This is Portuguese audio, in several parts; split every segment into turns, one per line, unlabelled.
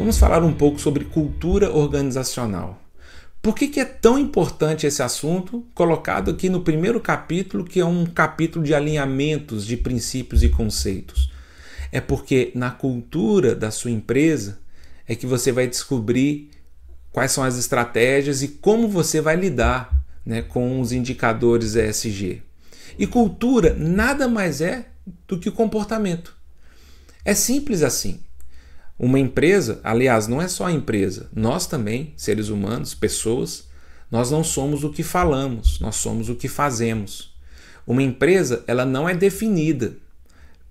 Vamos falar um pouco sobre cultura organizacional. Por que é tão importante esse assunto, colocado aqui no primeiro capítulo, que é um capítulo de alinhamentos de princípios e conceitos? É porque na cultura da sua empresa é que você vai descobrir quais são as estratégias e como você vai lidar, né, com os indicadores ESG. E cultura nada mais é do que comportamento. É simples assim. Uma empresa, aliás, não é só a empresa, nós também, seres humanos, pessoas, nós não somos o que falamos, nós somos o que fazemos. Uma empresa, ela não é definida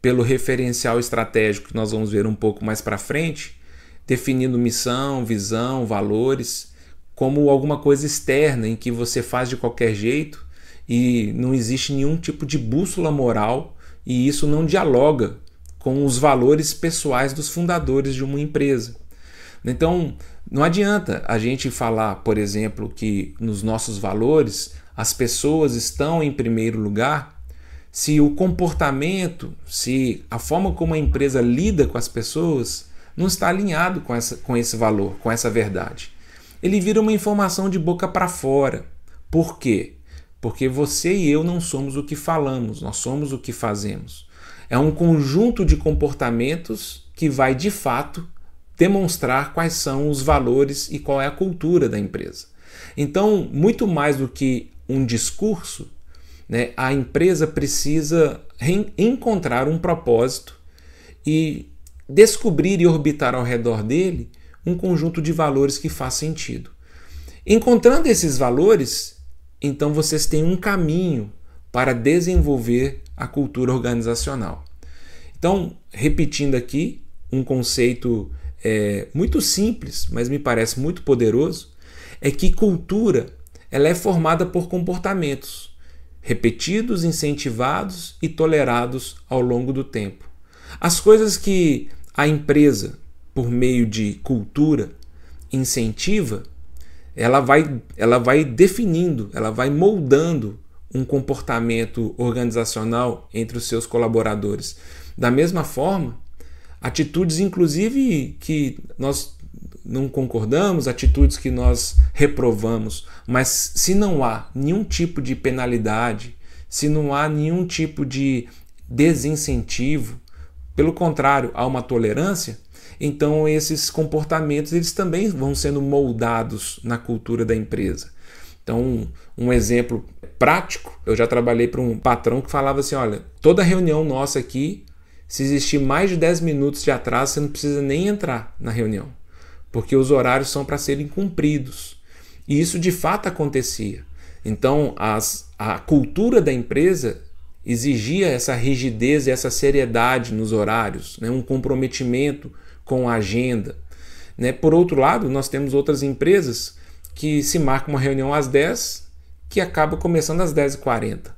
pelo referencial estratégico que nós vamos ver um pouco mais para frente, definindo missão, visão, valores, como alguma coisa externa em que você faz de qualquer jeito e não existe nenhum tipo de bússola moral e isso não dialoga com os valores pessoais dos fundadores de uma empresa. Então, não adianta a gente falar, por exemplo, que nos nossos valores as pessoas estão em primeiro lugar, se o comportamento, se a forma como a empresa lida com as pessoas não está alinhado com esse valor, com essa verdade. Ele vira uma informação de boca para fora. Por quê? Porque você e eu não somos o que falamos, nós somos o que fazemos. É um conjunto de comportamentos que vai, de fato, demonstrar quais são os valores e qual é a cultura da empresa. Então, muito mais do que um discurso, né, a empresa precisa encontrar um propósito e descobrir e orbitar ao redor dele um conjunto de valores que faz sentido. Encontrando esses valores, então vocês têm um caminho para desenvolver a cultura organizacional. Então, repetindo aqui, um conceito muito simples, mas me parece muito poderoso, é que cultura ela é formada por comportamentos repetidos, incentivados e tolerados ao longo do tempo. As coisas que a empresa, por meio de cultura, incentiva, ela vai definindo, ela vai moldando um comportamento organizacional entre os seus colaboradores. Da mesma forma, atitudes inclusive que nós não concordamos, atitudes que nós reprovamos, mas se não há nenhum tipo de penalidade, se não há nenhum tipo de desincentivo, pelo contrário, há uma tolerância, então esses comportamentos eles também vão sendo moldados na cultura da empresa. Então, um exemplo prático, eu já trabalhei para um patrão que falava assim, olha, toda reunião nossa aqui, se existir mais de 10 minutos de atraso, você não precisa nem entrar na reunião, porque os horários são para serem cumpridos. E isso de fato acontecia. Então, a cultura da empresa exigia essa rigidez e essa seriedade nos horários, né? Um comprometimento com a agenda. Né? Por outro lado, nós temos outras empresas que se marca uma reunião às 10, que acaba começando às 10h40.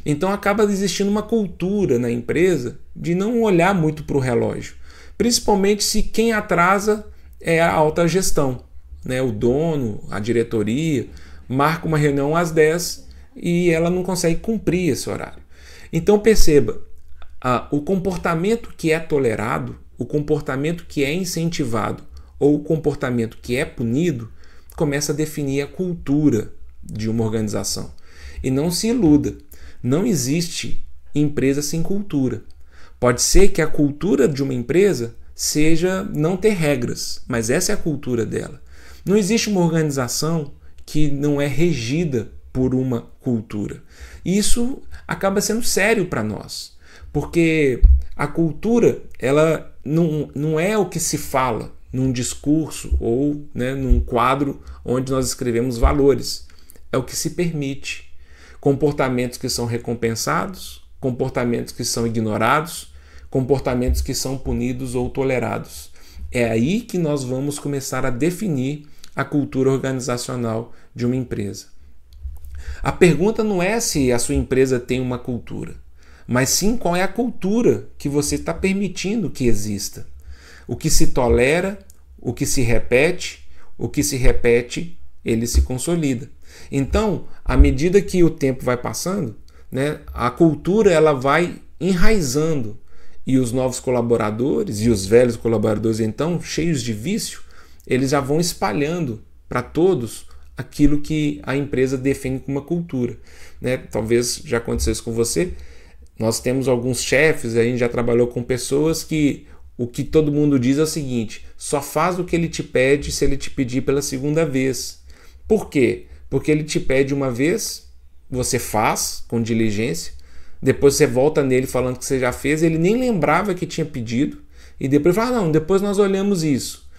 Então acaba existindo uma cultura na empresa de não olhar muito para o relógio, principalmente se quem atrasa é a alta gestão, né? O dono, a diretoria, marca uma reunião às 10 e ela não consegue cumprir esse horário. Então perceba, o comportamento que é tolerado, o comportamento que é incentivado ou o comportamento que é punido começa a definir a cultura de uma organização. E não se iluda, não existe empresa sem cultura. Pode ser que a cultura de uma empresa seja não ter regras, mas essa é a cultura dela. Não existe uma organização que não é regida por uma cultura. E isso acaba sendo sério para nós, porque a cultura ela não é o que se fala num discurso ou, né, num quadro onde nós escrevemos valores. É o que se permite. Comportamentos que são recompensados, comportamentos que são ignorados, comportamentos que são punidos ou tolerados. É aí que nós vamos começar a definir a cultura organizacional de uma empresa. A pergunta não é se a sua empresa tem uma cultura, mas sim qual é a cultura que você está permitindo que exista. O que se tolera, o que se repete, ele se consolida. Então, à medida que o tempo vai passando, né, a cultura ela vai enraizando e os novos colaboradores e os velhos colaboradores, então, cheios de vício, eles já vão espalhando para todos aquilo que a empresa define como uma cultura, né? Talvez já acontecesse com você. Nós temos alguns chefes, a gente já trabalhou com pessoas que o que todo mundo diz é o seguinte: só faz o que ele te pede se ele te pedir pela segunda vez. Por quê? Porque ele te pede uma vez, você faz com diligência, depois você volta nele falando que você já fez, ele nem lembrava que tinha pedido, e depois fala, não, depois nós olhamos isso.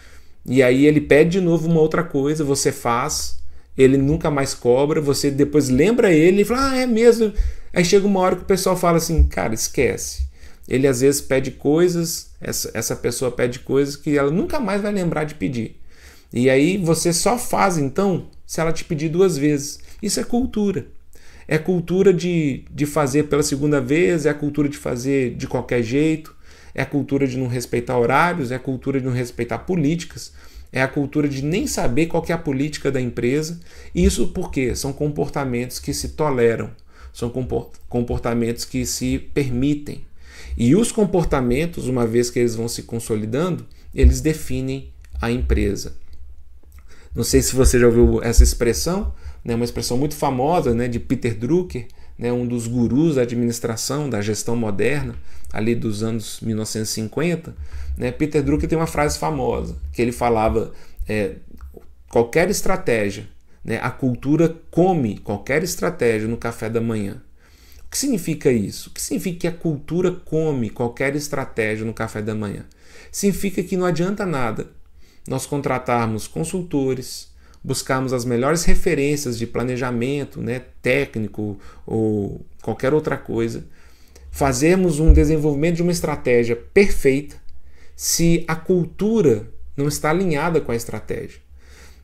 E aí ele pede de novo uma outra coisa, você faz, ele nunca mais cobra, você depois lembra ele e fala, é mesmo. Aí chega uma hora que o pessoal fala assim, cara, esquece. Ele às vezes pede coisas, essa pessoa pede coisas que ela nunca mais vai lembrar de pedir. E aí você só faz então se ela te pedir 2 vezes. Isso é cultura. É cultura de fazer pela segunda vez, é a cultura de fazer de qualquer jeito, é a cultura de não respeitar horários, é a cultura de não respeitar políticas, é a cultura de nem saber qual que é a política da empresa. Isso porque são comportamentos que se toleram, são comportamentos que se permitem. E os comportamentos, uma vez que eles vão se consolidando, eles definem a empresa. Não sei se você já ouviu essa expressão, né, uma expressão muito famosa, né, de Peter Drucker, né, um dos gurus da administração, da gestão moderna, ali dos anos 1950. Né, Peter Drucker tem uma frase famosa, que ele falava, qualquer estratégia, né, a cultura come qualquer estratégia no café da manhã. O que significa isso? O que significa que a cultura come qualquer estratégia no café da manhã? Significa que não adianta nada nós contratarmos consultores, buscarmos as melhores referências de planejamento, né, técnico ou qualquer outra coisa, fazermos um desenvolvimento de uma estratégia perfeita se a cultura não está alinhada com a estratégia.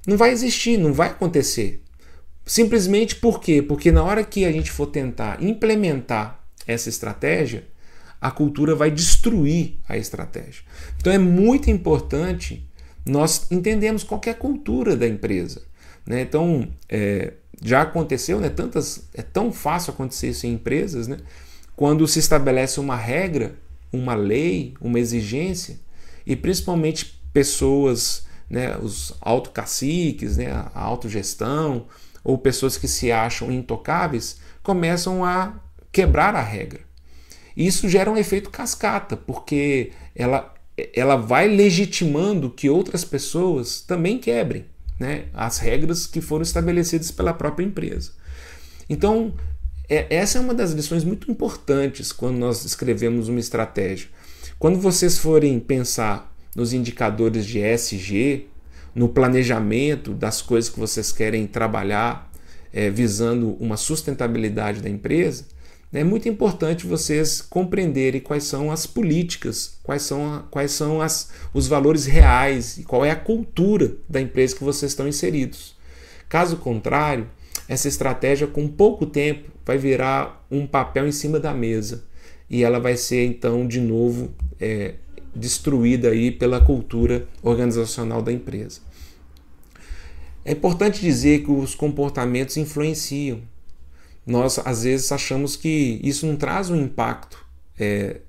Não vai existir, não vai acontecer. Simplesmente por quê? Porque na hora que a gente for tentar implementar essa estratégia, a cultura vai destruir a estratégia. Então é muito importante nós entendermos qual que é a cultura da empresa. Né? Então, já aconteceu, né? É tão fácil acontecer isso em empresas, né? Quando se estabelece uma regra, uma lei, uma exigência, e principalmente pessoas, né, os autocaciques, né, a autogestão, ou pessoas que se acham intocáveis, começam a quebrar a regra. Isso gera um efeito cascata, porque ela vai legitimando que outras pessoas também quebrem, né, as regras que foram estabelecidas pela própria empresa. Então, essa é uma das lições muito importantes quando nós escrevemos uma estratégia. Quando vocês forem pensar nos indicadores de ESG, no planejamento das coisas que vocês querem trabalhar, visando uma sustentabilidade da empresa, é muito importante vocês compreenderem quais são as políticas, quais são os valores reais e qual é a cultura da empresa que vocês estão inseridos. Caso contrário, essa estratégia com pouco tempo vai virar um papel em cima da mesa e ela vai ser então de novo destruída aí pela cultura organizacional da empresa. É importante dizer que os comportamentos influenciam. Nós, às vezes, achamos que isso não traz um impacto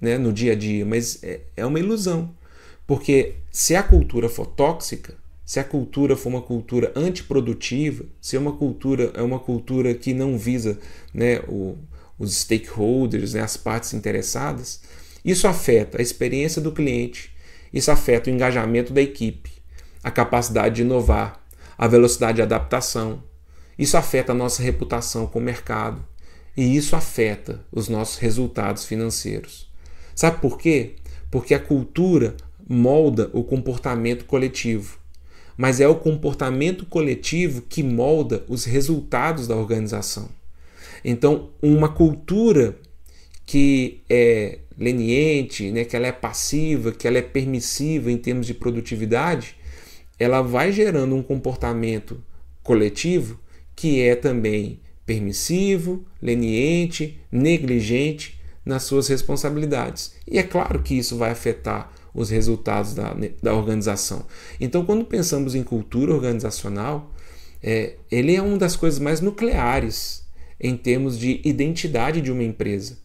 né, no dia a dia, mas é uma ilusão. Porque se a cultura for tóxica, se a cultura for uma cultura antiprodutiva, se é uma cultura que não visa, né, os stakeholders, né, as partes interessadas, isso afeta a experiência do cliente, isso afeta o engajamento da equipe, a capacidade de inovar, a velocidade de adaptação. Isso afeta a nossa reputação com o mercado e isso afeta os nossos resultados financeiros. Sabe por quê? Porque a cultura molda o comportamento coletivo, mas é o comportamento coletivo que molda os resultados da organização. Então, uma cultura que é leniente, né, que ela é passiva, que ela é permissiva em termos de produtividade, ela vai gerando um comportamento coletivo que é também permissivo, leniente, negligente nas suas responsabilidades. E é claro que isso vai afetar os resultados da organização. Então, quando pensamos em cultura organizacional, ele é uma das coisas mais nucleares em termos de identidade de uma empresa.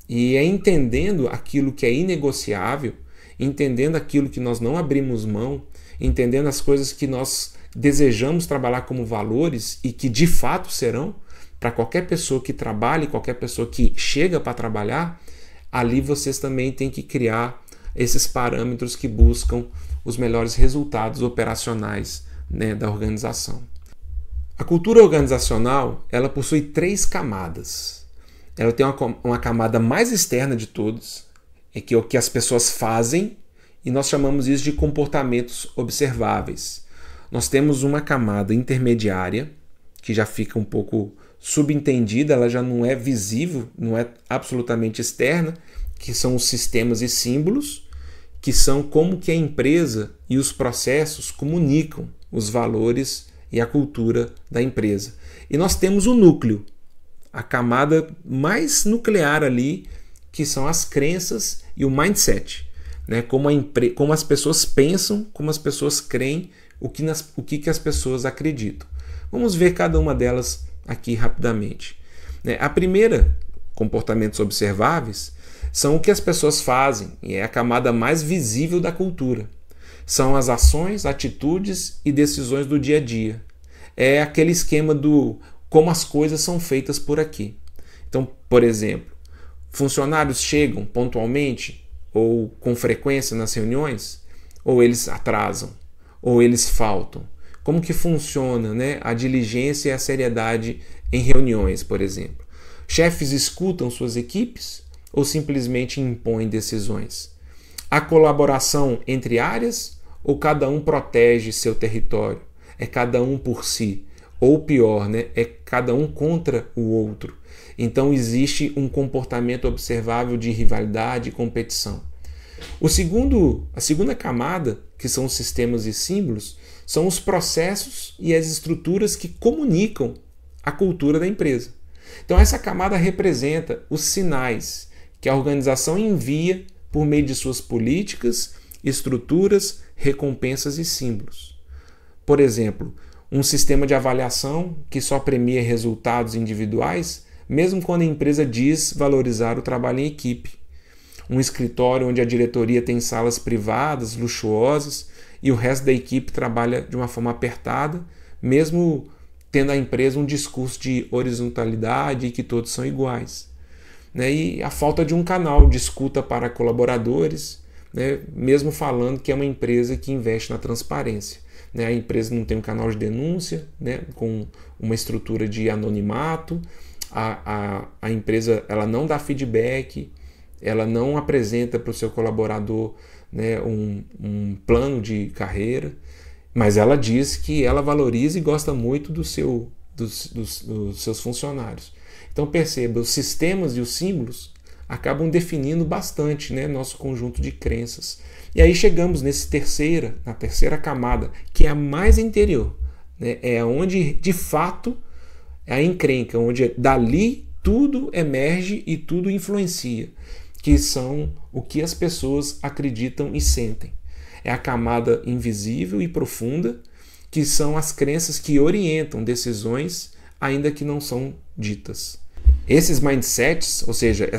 E é entendendo aquilo que é inegociável, entendendo aquilo que nós não abrimos mão, entendendo as coisas que nós desejamos trabalhar como valores e que de fato serão, para qualquer pessoa que trabalhe, qualquer pessoa que chega para trabalhar, ali vocês também têm que criar esses parâmetros que buscam os melhores resultados operacionais, né, da organização. A cultura organizacional, ela possui 3 camadas. Ela tem uma camada mais externa de todos, que é o que as pessoas fazem, e nós chamamos isso de comportamentos observáveis. Nós temos uma camada intermediária, que já fica um pouco subentendida, ela já não é visível, não é absolutamente externa, que são os sistemas e símbolos, que são como que a empresa e os processos comunicam os valores e a cultura da empresa. E nós temos o núcleo, a camada mais nuclear ali, que são as crenças e o mindset, né? Como as pessoas pensam, como as pessoas creem, o que as pessoas acreditam. Vamos ver cada uma delas aqui rapidamente. A primeira, comportamentos observáveis, são o que as pessoas fazem e é a camada mais visível da cultura. São as ações, atitudes e decisões do dia a dia. É aquele esquema do como as coisas são feitas por aqui. Então, por exemplo, funcionários chegam pontualmente ou com frequência nas reuniões, ou eles atrasam, ou eles faltam. Como que funciona, né, a diligência e a seriedade em reuniões, por exemplo? Chefes escutam suas equipes ou simplesmente impõem decisões? Há colaboração entre áreas ou cada um protege seu território? É cada um por si? Ou pior, né, é cada um contra o outro? Então existe um comportamento observável de rivalidade e competição. A segunda camada, que são os sistemas e símbolos, são os processos e as estruturas que comunicam a cultura da empresa. Então essa camada representa os sinais que a organização envia por meio de suas políticas, estruturas, recompensas e símbolos. Por exemplo, um sistema de avaliação que só premia resultados individuais, mesmo quando a empresa diz valorizar o trabalho em equipe. Um escritório onde a diretoria tem salas privadas, luxuosas, e o resto da equipe trabalha de uma forma apertada, mesmo tendo a empresa um discurso de horizontalidade e que todos são iguais. E a falta de um canal de escuta para colaboradores, né, mesmo falando que é uma empresa que investe na transparência. A empresa não tem um canal de denúncia, né, com uma estrutura de anonimato, a empresa ela não dá feedback, ela não apresenta para o seu colaborador, né, um plano de carreira, mas ela diz que ela valoriza e gosta muito dos seus funcionários. Então perceba, os sistemas e os símbolos acabam definindo bastante, né, nosso conjunto de crenças. E aí chegamos na terceira camada, que é a mais interior, né, é onde de fato é a encrenca, onde dali tudo emerge e tudo influencia, que são o que as pessoas acreditam e sentem. É a camada invisível e profunda, que são as crenças que orientam decisões, ainda que não são ditas. Esses mindsets, ou seja,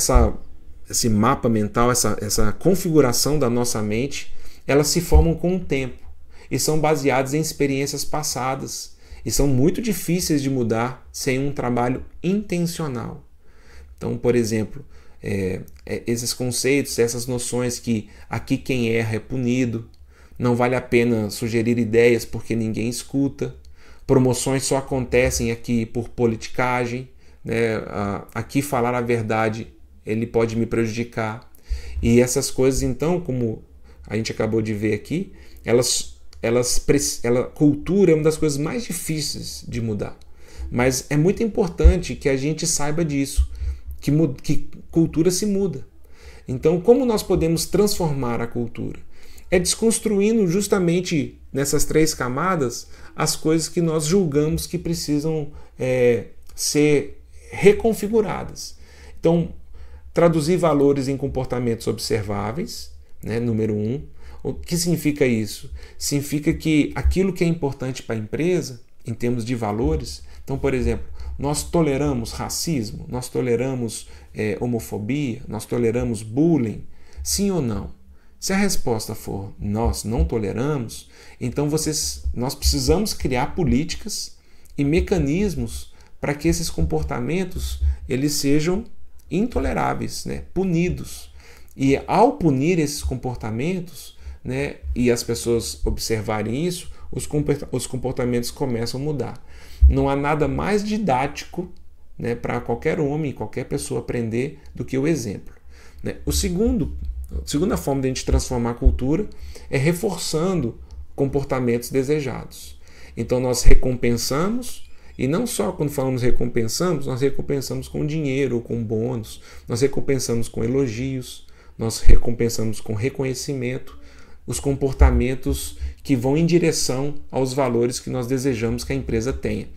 esse mapa mental, essa configuração da nossa mente, elas se formam com o tempo e são baseadas em experiências passadas e são muito difíceis de mudar sem um trabalho intencional. Então, por exemplo, esses conceitos, essas noções que aqui quem erra é punido, não vale a pena sugerir ideias porque ninguém escuta, promoções só acontecem aqui por politicagem, né? Aqui falar a verdade ele pode me prejudicar. E essas coisas, então, como a gente acabou de ver aqui, cultura é uma das coisas mais difíceis de mudar. Mas é muito importante que a gente saiba disso, que cultura se muda. Então, como nós podemos transformar a cultura? É desconstruindo justamente nessas 3 camadas as coisas que nós julgamos que precisam ser reconfiguradas. Então, traduzir valores em comportamentos observáveis, né, número 1. O que significa isso? Significa que aquilo que é importante para a empresa, em termos de valores, então, por exemplo, Nós toleramos racismo? Nós toleramos homofobia? Nós toleramos bullying? Sim ou não? Se a resposta for nós não toleramos, então nós precisamos criar políticas e mecanismos para que esses comportamentos eles sejam intoleráveis, né? Punidos. E ao punir esses comportamentos, né, e as pessoas observarem isso, os comportamentos começam a mudar. Não há nada mais didático, né, para qualquer homem, qualquer pessoa aprender do que o exemplo, né? A segunda forma de a gente transformar a cultura é reforçando comportamentos desejados. Então nós recompensamos, e não só quando falamos recompensamos, nós recompensamos com dinheiro ou com bônus, nós recompensamos com elogios, nós recompensamos com reconhecimento, os comportamentos que vão em direção aos valores que nós desejamos que a empresa tenha.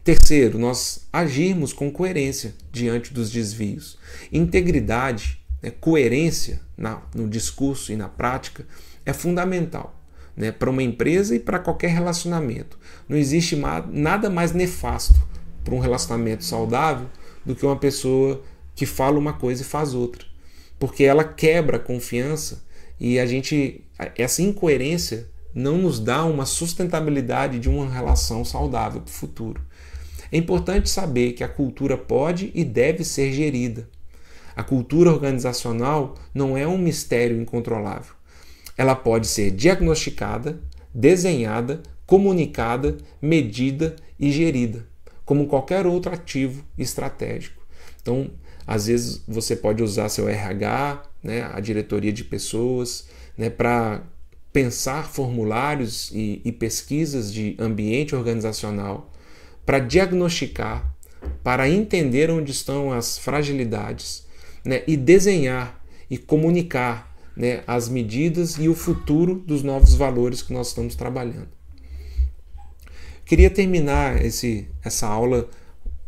Terceiro, nós agirmos com coerência diante dos desvios. Integridade, né, coerência no discurso e na prática é fundamental, né, para uma empresa e para qualquer relacionamento. Não existe nada mais nefasto para um relacionamento saudável do que uma pessoa que fala uma coisa e faz outra, porque ela quebra a confiança e essa incoerência não nos dá uma sustentabilidade de uma relação saudável para o futuro. É importante saber que a cultura pode e deve ser gerida. A cultura organizacional não é um mistério incontrolável. Ela pode ser diagnosticada, desenhada, comunicada, medida e gerida, como qualquer outro ativo estratégico. Então, às vezes você pode usar seu RH, né, a diretoria de pessoas, né, para pensar formulários e pesquisas de ambiente organizacional, para diagnosticar, para entender onde estão as fragilidades, né, e desenhar e comunicar, né, as medidas e o futuro dos novos valores que nós estamos trabalhando. Queria terminar essa aula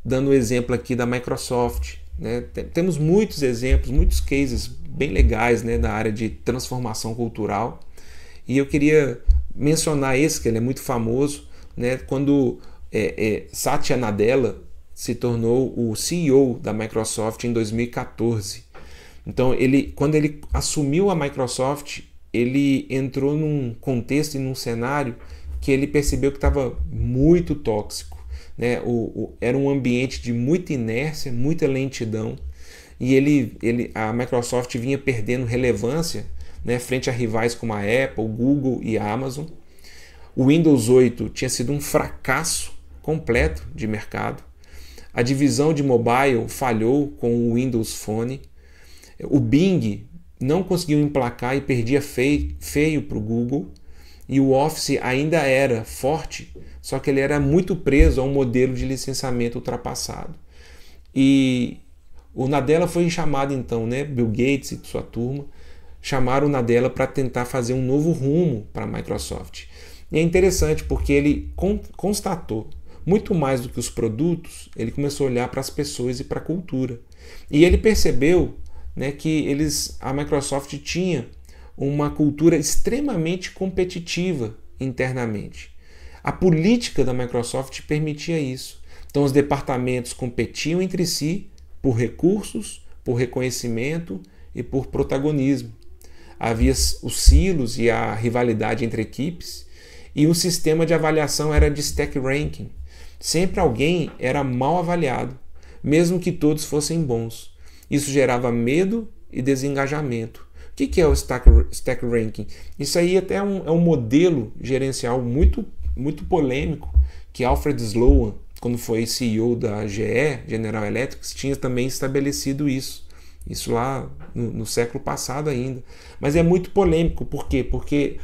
dando o exemplo aqui da Microsoft, né? Temos muitos exemplos, muitos cases bem legais, né, da área de transformação cultural, e eu queria mencionar esse, que ele é muito famoso, né, quando Satya Nadella se tornou o CEO da Microsoft em 2014. Então, quando ele assumiu a Microsoft, ele entrou num contexto e num cenário que ele percebeu que estava muito tóxico, né? Era um ambiente de muita inércia, muita lentidão, e a Microsoft vinha perdendo relevância, né, frente a rivais como a Apple, Google e a Amazon. O Windows 8 tinha sido um fracasso completo de mercado. A divisão de mobile falhou com o Windows Phone. O Bing não conseguiu emplacar e perdia feio para o Google. E o Office ainda era forte, só que ele era muito preso a um modelo de licenciamento ultrapassado. E o Nadella foi chamado então, né, Bill Gates e sua turma, chamaram o Nadella para tentar fazer um novo rumo para a Microsoft. E é interessante porque ele constatou, muito mais do que os produtos, ele começou a olhar para as pessoas e para a cultura. E ele percebeu, né, que a Microsoft tinha uma cultura extremamente competitiva internamente. A política da Microsoft permitia isso. Então os departamentos competiam entre si por recursos, por reconhecimento e por protagonismo. Havia os silos e a rivalidade entre equipes, e o sistema de avaliação era de stack ranking. Sempre alguém era mal avaliado, mesmo que todos fossem bons. Isso gerava medo e desengajamento. O que é o stack ranking? Isso aí até é um modelo gerencial muito, muito polêmico, que Alfred Sloan, quando foi CEO da GE, General Electric, tinha também estabelecido isso. Isso lá no século passado ainda. Mas é muito polêmico. Por quê? Porque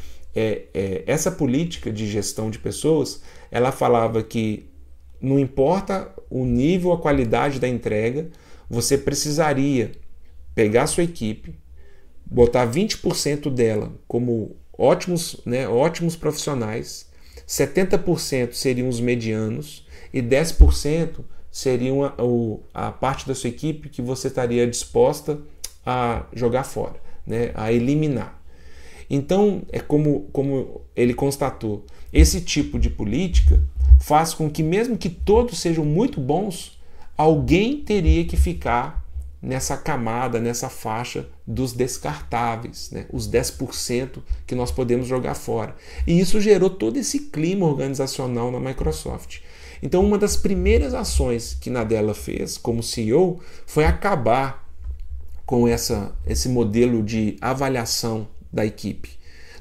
essa política de gestão de pessoas, ela falava que não importa o nível, a qualidade da entrega, você precisaria pegar a sua equipe, botar 20% dela como ótimos profissionais, 70% seriam os medianos e 10% seriam a parte da sua equipe que você estaria disposta a jogar fora, né, a eliminar. Então, é como ele constatou, esse tipo de política faz com que, mesmo que todos sejam muito bons, alguém teria que ficar nessa camada, nessa faixa dos descartáveis, né? Os 10% que nós podemos jogar fora. E isso gerou todo esse clima organizacional na Microsoft. Então, uma das primeiras ações que Nadella fez como CEO foi acabar com esse modelo de avaliação da equipe.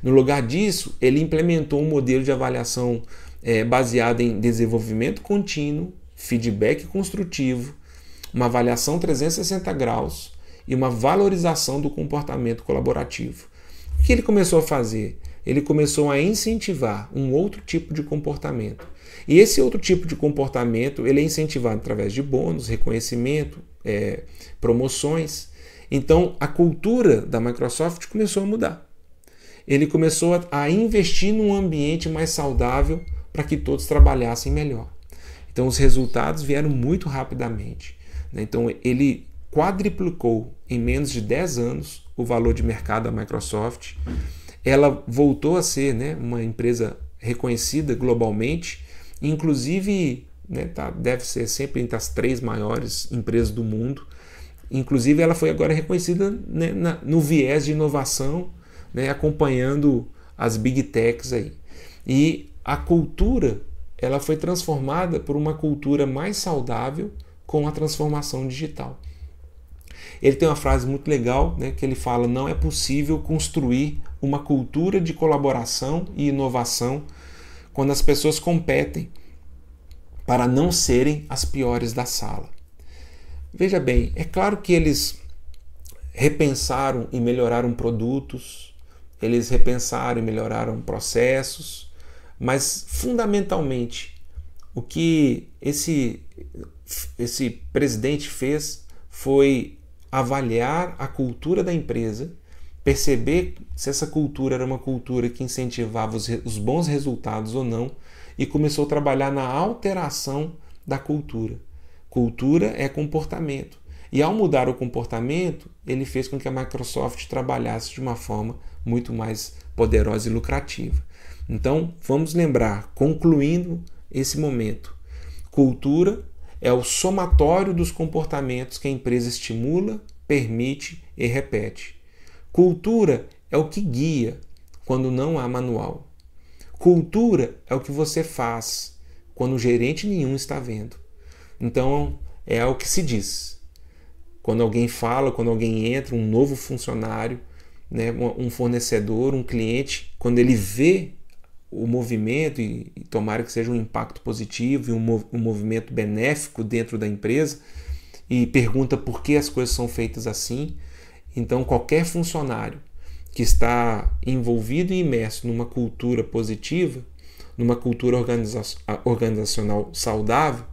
No lugar disso, ele implementou um modelo de avaliação baseado em desenvolvimento contínuo, feedback construtivo, uma avaliação 360 graus e uma valorização do comportamento colaborativo. O que ele começou a fazer? Ele começou a incentivar um outro tipo de comportamento. E esse outro tipo de comportamento ele é incentivado através de bônus, reconhecimento, promoções. Então, a cultura da Microsoft começou a mudar. Ele começou a investir num ambiente mais saudável para que todos trabalhassem melhor. Então, os resultados vieram muito rapidamente. Então, ele quadriplicou em menos de 10 anos o valor de mercado da Microsoft. Ela voltou a ser, né, uma empresa reconhecida globalmente, inclusive, né, deve ser sempre entre as 3 maiores empresas do mundo. Inclusive, ela foi agora reconhecida, né, no viés de inovação, né, acompanhando as Big Techs aí. E a cultura ela foi transformada por uma cultura mais saudável com a transformação digital. Ele tem uma frase muito legal, né, que ele fala: não é possível construir uma cultura de colaboração e inovação quando as pessoas competem para não serem as piores da sala. Veja bem, é claro que eles repensaram e melhoraram produtos, eles repensaram e melhoraram processos, mas fundamentalmente o que esse presidente fez foi avaliar a cultura da empresa, perceber se essa cultura era uma cultura que incentivava os bons resultados ou não, e começou a trabalhar na alteração da cultura. Cultura é comportamento. E ao mudar o comportamento, ele fez com que a Microsoft trabalhasse de uma forma muito mais poderosa e lucrativa. Então, vamos lembrar, concluindo esse momento, cultura é o somatório dos comportamentos que a empresa estimula, permite e repete. Cultura é o que guia quando não há manual. Cultura é o que você faz quando gerente nenhum está vendo. Então, é o que se diz. Quando alguém fala, quando alguém entra, um novo funcionário, né, um fornecedor, um cliente, quando ele vê o movimento, e tomara que seja um impacto positivo e um movimento benéfico dentro da empresa, e pergunta por que as coisas são feitas assim, então qualquer funcionário que está envolvido e imerso numa cultura positiva, numa cultura organizacional saudável,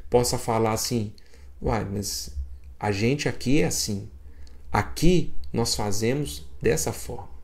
possa falar assim: uai, mas a gente aqui é assim, aqui nós fazemos dessa forma.